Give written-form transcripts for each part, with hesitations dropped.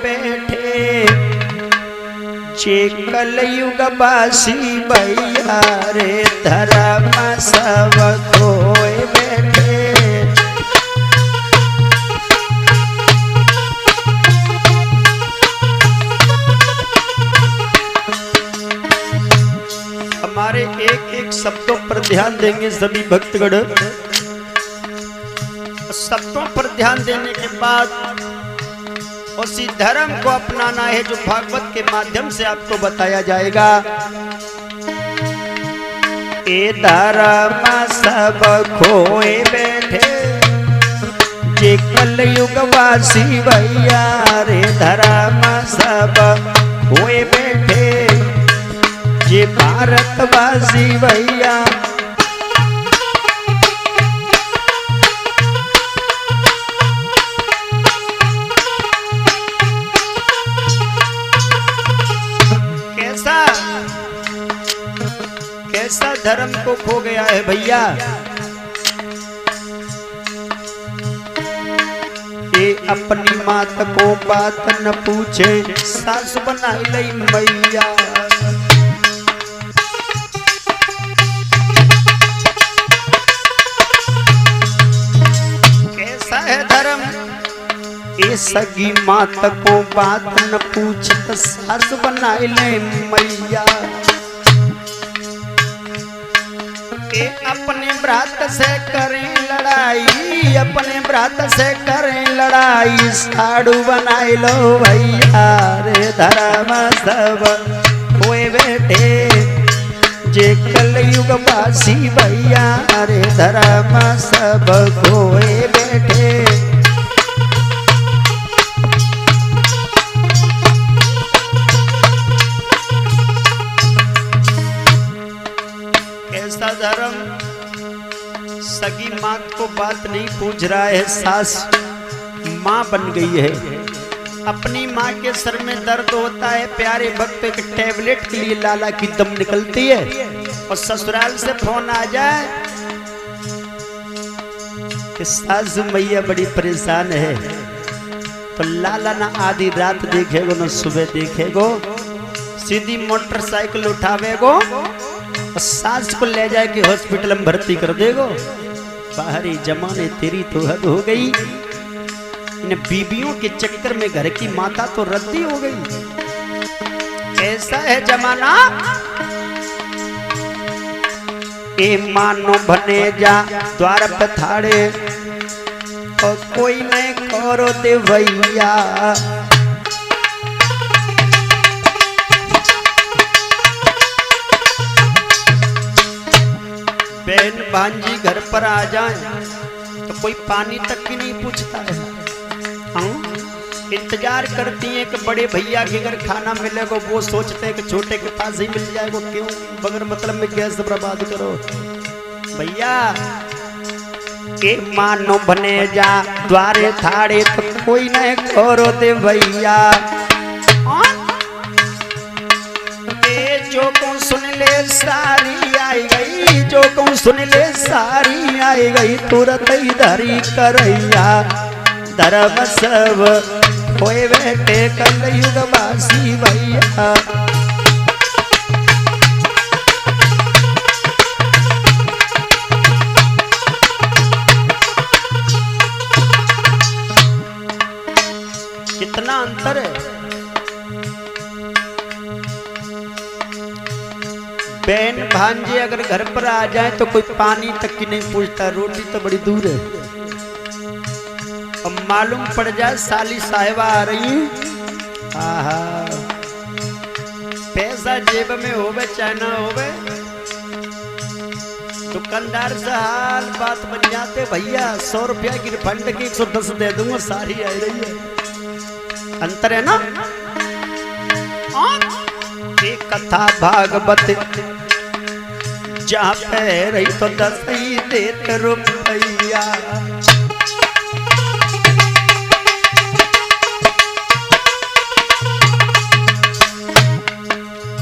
बैठे जे कलयुग बासी भैया रे धर्म सब खोए बैठे। हमारे एक एक शब्दों पर ध्यान देंगे सभी भक्तगण। शब्दों पर ध्यान देने के बाद उसी धर्म को अपनाना है जो भागवत के माध्यम से आपको बताया जाएगा। ए धर्म सब खोए बैठे जे कलयुग वासी भैया रे धर्म सब खोए बैठे जे भारतवासी भैया। कैसा धर्म को खो गया है भैया। ये अपनी मात को बात न पूछे सास बनाई लई मैया। कैसा है धर्म। ये सगी मात को बात न पूछे सास बनाई लई मैया। अपने भ्रात से करें लड़ाई अपने भ्रात से करें लड़ाई साड़ू बनाए लो भैया रे धर्म सब खोए बैठे जे कलयुग वासी भैया रे धर्म सब खोए बैठे। ऐसा धर्म सगी माँ को बात नहीं पूछ रहा है, सास माँ बन गई है। अपनी माँ के सर में दर्द होता है, प्यारे भक्त के टैबलेट के लिए लाला की दम निकलती है और ससुराल से फोन आ जाए कि सास मैया बड़ी परेशान है, तो लाला ना आधी रात देखेगो ना सुबह देखेगो, सीधी मोटरसाइकिल उठावेगो सास को ले जाए कि हॉस्पिटल में भर्ती कर देगो। बाहरी जमाने तेरी तो हद हो गई। इन बीबियों के चक्कर में घर की माता तो रद्दी हो गई। ऐसा है जमाना। ए मानो बने जा द्वार पथाड़े और कोई नहीं करो दे भैया। बहन भांजी घर पर आ जाए तो कोई पानी तक भी नहीं पूछता है। हाँ इंतजार करती हैं कि बड़े भैया के घर खाना मिलेगा, वो सोचते हैं कि छोटे के पास ही मिल जाएगा, क्यों बगैर मतलब में गैस बर्बाद करो भैया। के मानो बने जा द्वारे थाड़े तो कोई नहीं करो दे भैया। जो कौन सुन ले सारी आई गई, जो कौन सुन ले सारी आई गई, तुरंत ही धरी करैया धर्म सब खोए बैठे कलयुग वासी भैया। कितना अंतर है। बहन भांजे अगर घर पर आ जाए तो कोई पानी तक की नहीं पूछता, रोटी तो बड़ी दूर है। अब मालूम पड़ जाए साली साहिबा आ रही है, आहा पैसा जेब में होवे चाहे ना होवे, दुकानदार से हाल बात बन जाते, भैया 100 रुपया की रिफंड की 110 दे दूंगा, सारी आ रही है। अंतर है ना। एक कथा भागवत जहाँ पे रही तो 10 ही देते रुपया।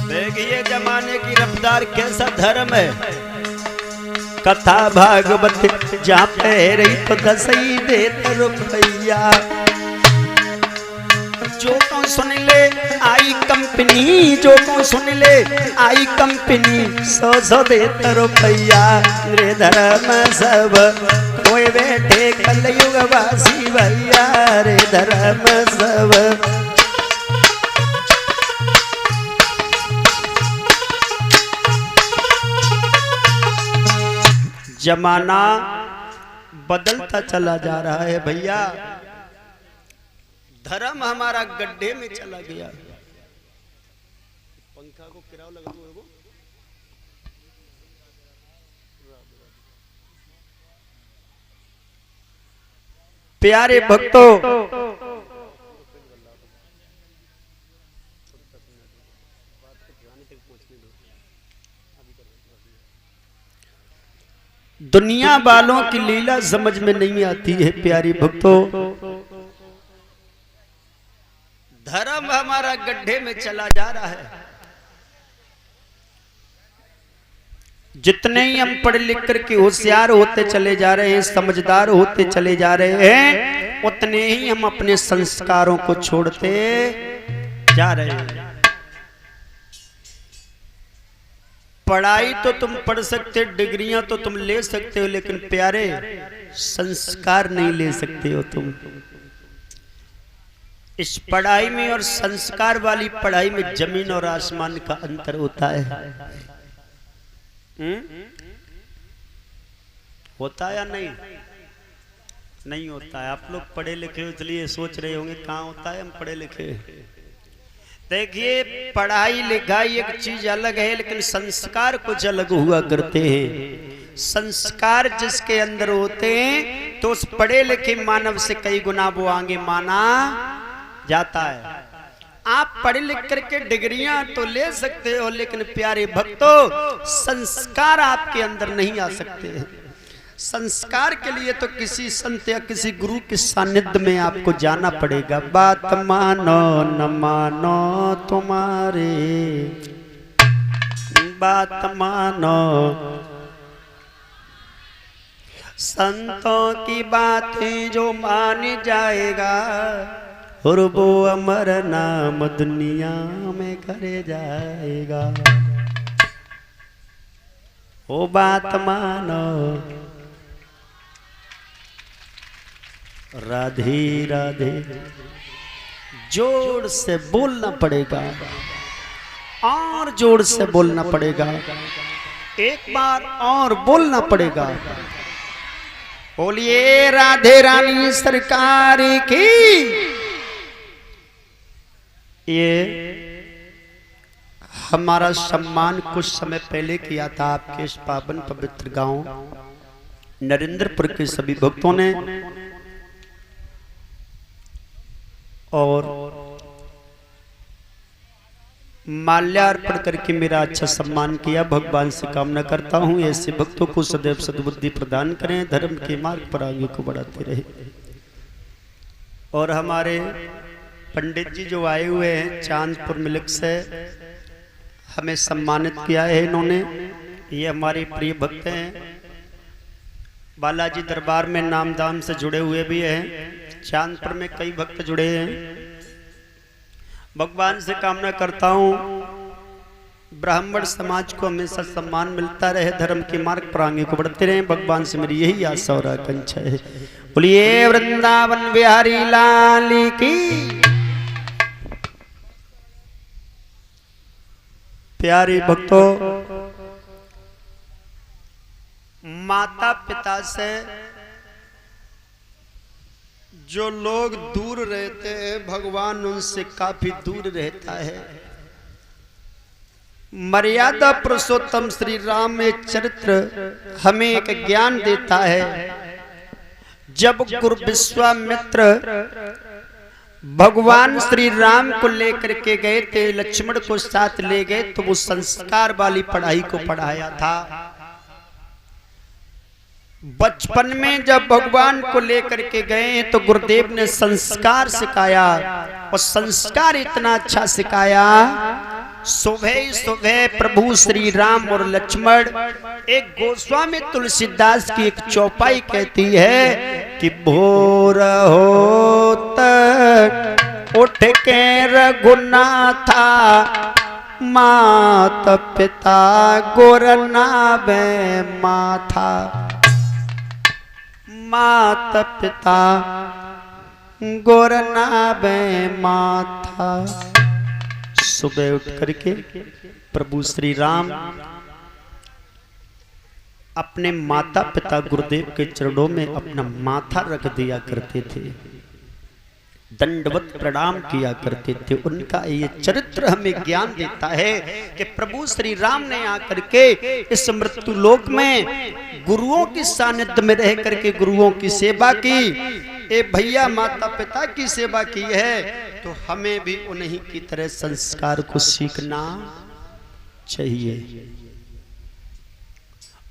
देखिए जमाने की रफ्तार कैसा धर्म है। कथा भागवत जहाँ पे रही तो 10 ही देते रुपया। जो तो सुन ले आई कंपनी, जो तो सुन ले आई कंपनी, सौ दे तरो भैया रे धर्म सब कोई बैठे कलयुग वासी भैया रे धर्म सब। जमाना बदलता चला जा रहा है भैया, धर्म हमारा गड्ढे में चला गया। पंखा को किराओ लगा दो। प्यारे भक्तों, दुनिया वालों की लीला समझ में नहीं आती है। प्यारे भक्तों, धर्म हमारा गड्ढे में चला जा रहा है। जितने ही हम पढ़ लिख करके होशियार होते चले जा रहे हैं, समझदार होते चले जा रहे हैं, उतने ही हम अपने संस्कारों को छोड़ते जा रहे हैं। पढ़ाई तो तुम पढ़ सकते, डिग्रियां तो तुम ले सकते हो, लेकिन प्यारे संस्कार नहीं ले सकते हो तुम। इस पढ़ाई में और संस्कार वाली पढ़ाई में जमीन और आसमान का अंतर होता है। होता है या नहीं? नहीं होता है। आप लोग पढ़े लिखे हो इसलिए सोच रहे होंगे कहाँ होता है, हम पढ़े लिखे। देखिए, पढ़ाई लिखाई एक चीज अलग है, लेकिन संस्कार कुछ अलग हुआ करते हैं। संस्कार जिसके अंदर होते हैं तो उस पढ़े लिखे मानव से कई गुना वो आगे माना जाता है। आप पढ़ लिख करके डिग्रियां तो ले सकते हो, लेकिन प्यारे भक्तों, संस्कार आपके अंदर नहीं आ सकते हैं। संस्कार के लिए तो किसी संत या किसी गुरु के सानिध्य में आपको जाना पड़ेगा। बात मानो न मानो तुम्हारे, बात मानो, संतों की बातें जो मान जाएगा और वो अमर नाम दुनिया में करे जाएगा। वो बात मानो। राधे राधे जोर से बोलना पड़ेगा, और जोर से बोलना पड़ेगा, एक बार और बोलना पड़ेगा। बोलिए राधे रानी सरकार की। ये हमारा सम्मान कुछ समय पहले किया था आपके इस पावन पवित्र गांव नरेंद्रपुर के सभी भक्तों ने, और माल्यार्पण करके मेरा अच्छा सम्मान किया। भगवान से कामना करता हूँ ऐसे भक्तों को सदैव सद्बुद्धि प्रदान करें, धर्म के मार्ग पर आगे को बढ़ाते रहे। और हमारे पंडित जी जो आए हुए हैं चांदपुर मिल्क से, हमें सम्मानित किया है इन्होंने। ये हमारे प्रिय भक्त हैं, बालाजी दरबार में नाम दाम से जुड़े हुए भी हैं। चांदपुर में कई भक्त जुड़े हैं। भगवान से कामना करता हूँ ब्राह्मण समाज को हमेशा सम्मान मिलता रहे, धर्म के मार्ग पर आगे को बढ़ते रहे। भगवान से मेरी यही आशा और आकांक्षा है। बोलिए वृंदावन बिहारी लाल की। प्यारे भक्तों, माता पिता से जो लोग दूर रहते हैं, भगवान उनसे काफी दूर रहता है। मर्यादा पुरुषोत्तम श्री राम में चरित्र हमें एक ज्ञान देता है। जब गुरु विश्वामित्र भगवान श्री राम को लेकर के गए थे, लक्ष्मण को साथ ले गए, तो वो संस्कार वाली पढ़ाई को पढ़ाया था। बचपन में जब भगवान को लेकर के गए तो गुरुदेव ने संस्कार सिखाया, और संस्कार इतना अच्छा सिखाया, सुबह सुबह प्रभु श्री राम और लक्ष्मण, एक गोस्वामी तुलसीदास की एक चौपाई कहती है कि भोर हो तक उठ के रघुनाथा मात पिता गोरना बे माथा। मात पिता गोरना बे माथा। सुबह उठ करके प्रभु श्री राम अपने माता पिता गुरुदेव के चरणों में अपना माथा रख दिया करते थे, दंडवत प्रणाम किया करते थे। उनका ये चरित्र हमें ज्ञान देता है कि प्रभु श्री राम ने आकर के इस मृत्यु लोक में गुरुओं की सानिध्य में रह करके गुरुओं की सेवा की। ए भैया माता पिता की सेवा की है तो हमें भी उन्हीं की तरह संस्कार को सीखना चाहिए।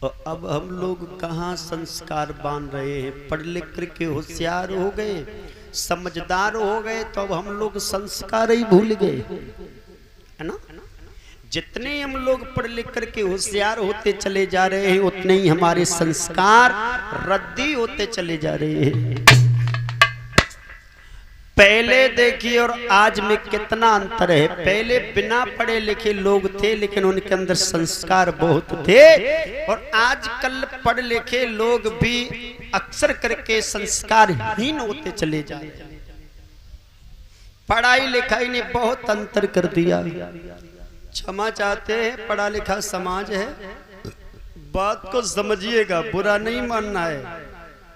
और अब हम लोग कहाँ संस्कार बांध रहे हैं? पढ़ लिख करके होशियार हो गए, समझदार हो गए, तो अब हम लोग संस्कार ही भूल गए, है ना। जितने हम लोग पढ़ लिख करके होशियार होते चले जा रहे हैं उतने ही हमारे संस्कार रद्दी होते चले जा रहे हैं। पहले देखिए और आज में कितना अंतर है। पहले बिना पढ़े लिखे लोग थे लेकिन उनके अंदर संस्कार बहुत थे, और आजकल पढ़ लिखे लोग भी अक्सर करके संस्कारहीन होते चले जा रहे हैं। पढ़ाई लिखाई ने बहुत अंतर कर दिया। क्षमा चाहते हैं, पढ़ा लिखा समाज है, बात को समझिएगा, बुरा नहीं मानना है।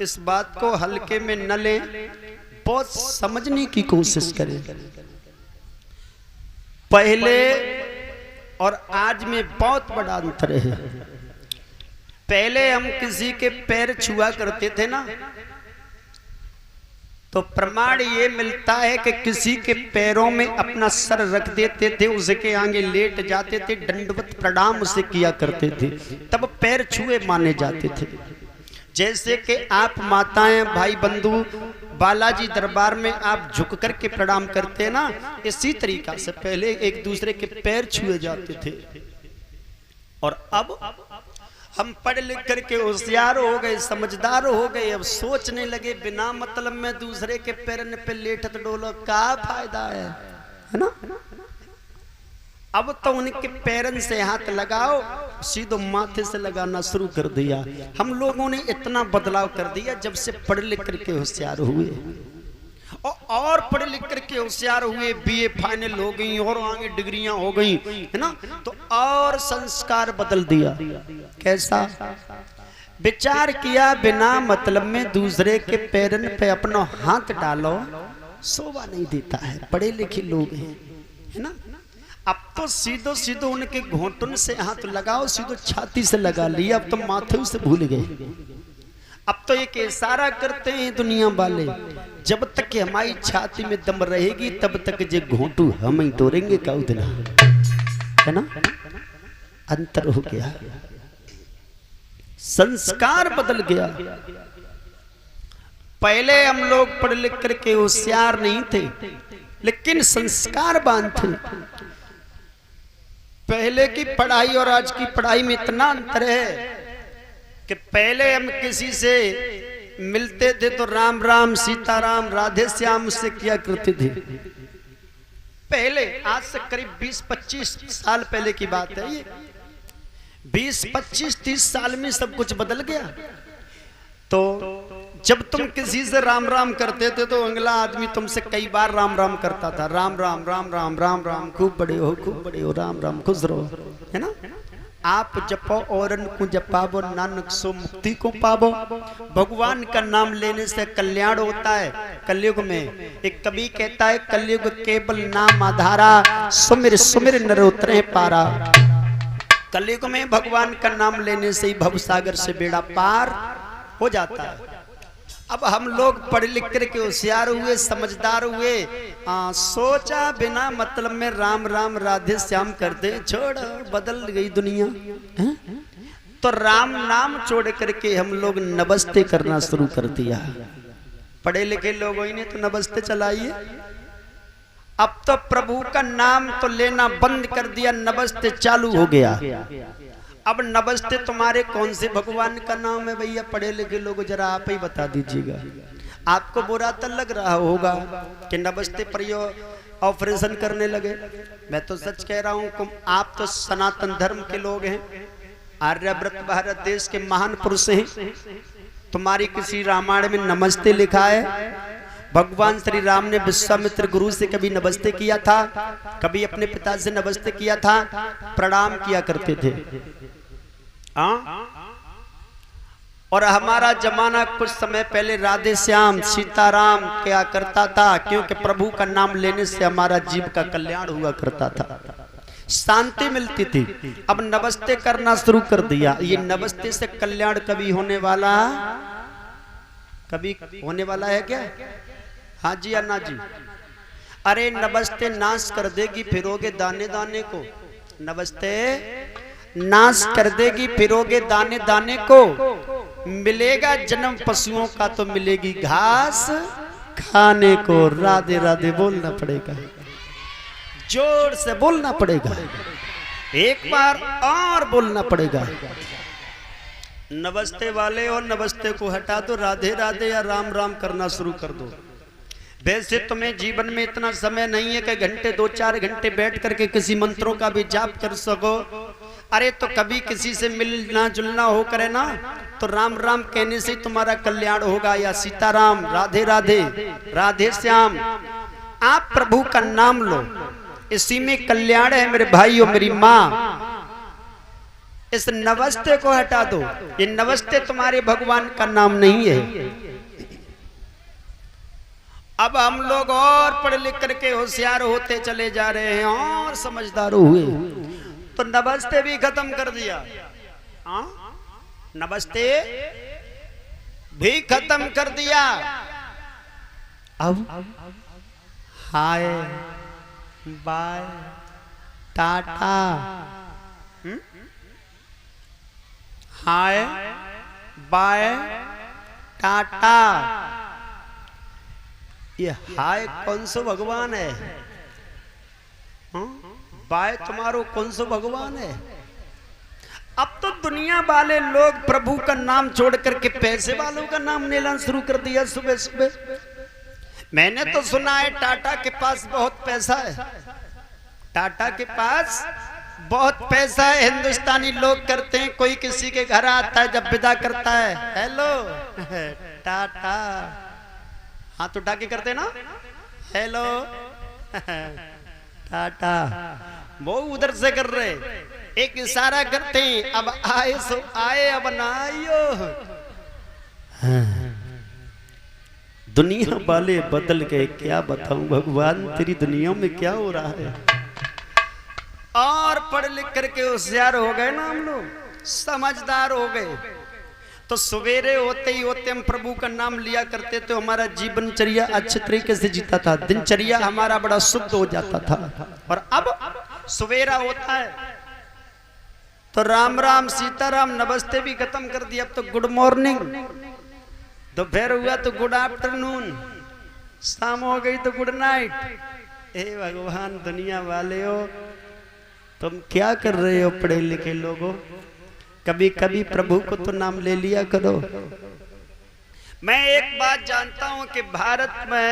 इस बात को हल्के में न लें, बहुत समझने की कोशिश करें। पहले और आज में बहुत बड़ा अंतर है। पहले हम किसी के पैर छुआ करते थे ना, तो प्रमाण ये मिलता है कि किसी के पैरों में अपना सर रख देते थे, उसके आगे लेट जाते थे, दंडवत प्रणाम उसे किया करते थे, तब पैर छुए माने जाते थे। जैसे कि आप माताएं भाई बंधु बालाजी दरबार में आप झुक करके प्रणाम करते हैं ना, इसी तरीका से पहले एक दूसरे के पैर छुए जाते थे। और अब हम पढ़ लिख करके होशियार हो गए, समझदार हो गए, अब सोचने लगे बिना मतलब में दूसरे के पैरन पे लेटत डोलो क्या फायदा है ना। अब तो उनके पैरन से हाथ लगाओ, सीधो माथे से लगाना शुरू कर दिया। हम लोगों ने इतना बदलाव कर दिया जब से पढ़ लिख करके होशियार हुए, और पढ़ लिख करके होशियार हुए, बीए फाइनल हो गई और आगे डिग्रियां हो गई, है ना। तो और संस्कार बदल दिया। कैसा विचार किया, बिना मतलब में दूसरे के पैरन पे अपना हाथ डालो, शोभा नहीं देता है। पढ़े लिखे लोग हैं, है ना। अब तो सीधो सीधो उनके घोंटन से हाथ लगाओ, सीधो छाती से लगा लिया, अब तो माथे से भूल गए। अब तो एक इशारा करते हैं दुनिया वाले, जब तक कि हमारी छाती में दम रहेगी तब तक जे घोंटू हम ही तोड़ेंगे का उतना, है ना। अंतर हो गया, संस्कार बदल गया। पहले हम लोग पढ़ लिख करके होशियार नहीं थे लेकिन संस्कारवान थे। पहले की पढ़ाई और आज की पढ़ाई में इतना अंतर है कि पहले हम किसी से मिलते थे तो राम राम सीताराम राधे श्याम से किया करते थे। पहले आज से करीब 20-25 साल पहले की बात है ये। 20-25-30 साल में सब कुछ बदल गया। तो जब तुम किसी से राम राम करते थे तो अगला आदमी तुमसे कई बार राम राम करता था, राम राम राम राम राम राम, खूब बड़े हो राम राम, खुश रहो, है ना। आप जपो और को जपावो, नानक सो मुक्ति को पावो। भगवान का नाम लेने से कल्याण होता है। कलयुग में एक कवि कहता है, कलयुग केवल नाम आधारा, सुमिर सुमिर नर उतरे पारा। कलयुग में भगवान का नाम लेने से ही भवसागर से बेड़ा पार हो जाता है। अब हम लोग पढ़ लिख करके होशियार हुए, समझदार हुए, सोचा बिना मतलब में राम राम राधे श्याम कर दे, छोड़, बदल गई दुनिया है? तो राम नाम छोड़ करके हम लोग नमस्ते करना शुरू कर दिया। पढ़े लिखे लोगों ने तो नमस्ते चलाइए। अब तो प्रभु का नाम तो लेना बंद कर दिया, नमस्ते चालू हो गया। अब नमस्ते तुम्हारे कौन से भगवान का नाम है भैया? पढ़े लिखे लोग जरा आप ही बता दीजिएगा। आपको बुरा तो लग रहा होगा कि नमस्ते प्रयोग ऑपरेशन करने लगे। मैं तो सच कह रहा हूं, आप तो सनातन धर्म के लोग हैं, आर्यव्रत भारत देश के महान पुरुष हैं। तुम्हारी किसी रामायण में नमस्ते लिखा है? भगवान श्री राम ने विश्वामित्र गुरु से कभी नमस्ते किया था? कभी अपने पिता से नमस्ते किया था? प्रणाम किया करते थे। और हमारा जमाना कुछ समय पहले राधे श्याम सीताराम क्या करता था, क्योंकि प्रभु का नाम लेने से हमारा जीव का कल्याण हुआ करता था, शांति मिलती थी। अब नमस्ते करना शुरू कर दिया। ये नमस्ते से कल्याण कभी होने वाला है क्या? हाँ जी या ना जी? अरे नमस्ते नाश कर देगी फिरोगे दाने दाने को। नमस्ते नाश कर देगी फिरोगे दाने दाने को। मिलेगा जन्म पशुओं का तो मिलेगी घास खाने को। राधे राधे बोलना पड़ेगा, जोर से बोलना पड़ेगा, एक बार और बोलना पड़ेगा। नमस्ते वाले और नमस्ते को हटा दो, राधे राधे या राम राम करना शुरू कर दो। वैसे तुम्हें जीवन में इतना समय नहीं है कि घंटे 2-4 घंटे बैठ करके किसी मंत्रों का भी जाप कर सको। अरे तो कभी किसी से मिलना जुलना हो करे ना, तो राम राम कहने से तुम्हारा कल्याण होगा, या सीताराम, राधे राधे, राधे श्याम। आप प्रभु का नाम लो, इसी में कल्याण है मेरे भाइयों, मेरी माँ। इस नमस्ते को हटा दो। ये नमस्ते तुम्हारे भगवान का नाम नहीं है। अब हम लोग और पढ़ लिख करके होशियार होते चले जा रहे हैं और समझदार हुए, तो नमस्ते भी खत्म कर दिया। नमस्ते भी खत्म कर दिया। अब hi bye tata, hi bye tata. ये हाय कौन सो भगवान है? बाय तुम्हारो कौन सो भगवान है? अब तो दुनिया वाले लोग प्रभु का नाम छोड़ करके पैसे वालों का नाम लेना शुरू कर दिया सुबह सुबह। मैंने तो सुना है टाटा के पास बहुत पैसा है, टाटा के पास बहुत पैसा है। हिंदुस्तानी लोग करते हैं, कोई किसी के घर आता है जब विदा करता है, हेलो टाटा, हाथ उठा के करते ना, हेलो टाटा। वो उधर से कर रहे, एक इशारा करते हैं, अब आए सो आए, अब ना आइयो। दुनिया वाले बदल गए, क्या बताऊं भगवान, तेरी दुनिया में क्या हो रहा है। और पढ़ लिख करके होशियार हो गए ना हम लोग, समझदार हो गए, तो सवेरे होते ही होते हम प्रभु का नाम लिया करते थे। हमारा जीवनचर्या अच्छे तरीके से जीता था, दिनचर्या हमारा बड़ा शुद्ध हो जाता था। और अब सवेरा होता है तो राम राम सीताराम नमस्ते भी खत्म कर दिया। अब तो गुड मॉर्निंग, दोपहर हुआ तो गुड आफ्टरनून, शाम हो गई तो गुड नाइट। हे भगवान, दुनिया वाले हो, तुम क्या कर रहे हो पढ़े लिखे लोगों? कभी कभी प्रभु को तो नाम ले लिया करो। मैं एक बात जानता हूं कि भारत में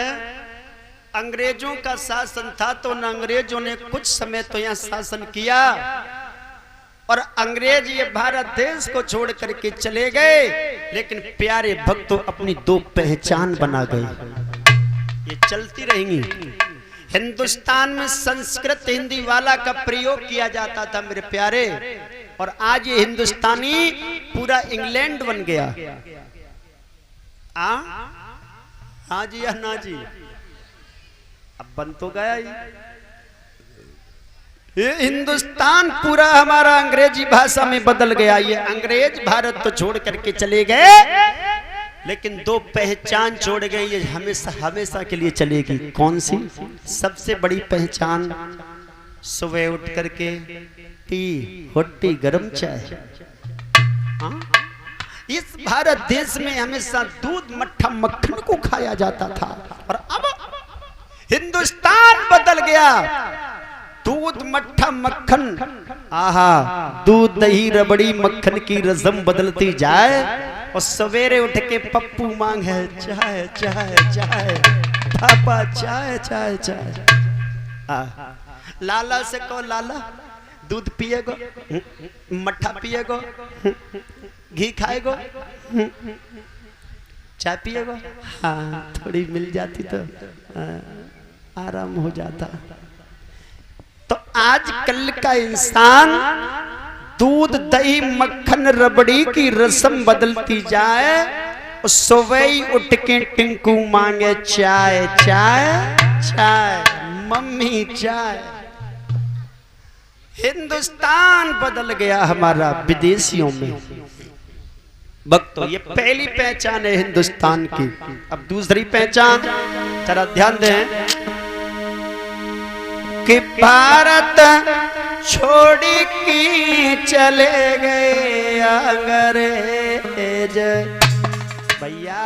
अंग्रेजों का शासन था, तो उन अंग्रेजों ने कुछ समय तो यहाँ शासन किया, और अंग्रेज ये भारत देश को छोड़ करके चले गए, लेकिन प्यारे भक्तों अपनी दो पहचान बना गए। ये चलती रहेंगी। हिंदुस्तान में संस्कृत हिंदी वाला का प्रयोग किया जाता था मेरे प्यारे, और आज ये हिंदुस्तानी पूरा इंग्लैंड बन गया। हाँ जी या ना जी? अब बन तो गया ही। ये हिंदुस्तान पूरा हमारा अंग्रेजी भाषा में बदल गया। ये अंग्रेज भारत तो छोड़ करके चले गए, लेकिन दो पहचान छोड़ गए, ये हमेशा हमेशा के लिए चलेगी। कौन सी? सबसे बड़ी पहचान, सुबह उठ करके टी होटी गरम चाय। इस भारत देश में हमेशा दूध मट्ठा मक्खन को खाया जाता था, और अब हिंदुस्तान बदल गया। दूध मट्ठा मक्खन, आहा, दूध दही रबड़ी मक्खन की रस्म बदलती जाए, और सवेरे उठ के पप्पू मांगे चाय चाय चाय, पापा चाय चाय चाय। लाला से कहो लाला दूध पिएगो, मट्ठा पिएगो, घी खाएगो, चाय पिएगो। हाँ थोड़ी मिल जाती तो आराम हो जाता। तो आजकल का इंसान दूध दही मक्खन रबड़ी की रस्म बदलती जाए, सुबह उठ के टिंकू मांगे चाय चाय चाय, मम्मी चाय। हिंदुस्तान बदल गया हमारा विदेशियों में। भक्तों ये पहली पहचान है हिंदुस्तान की। अब दूसरी पहचान जरा ध्यान दें कि भारत छोड़ के चले गए अंग्रेज। भैया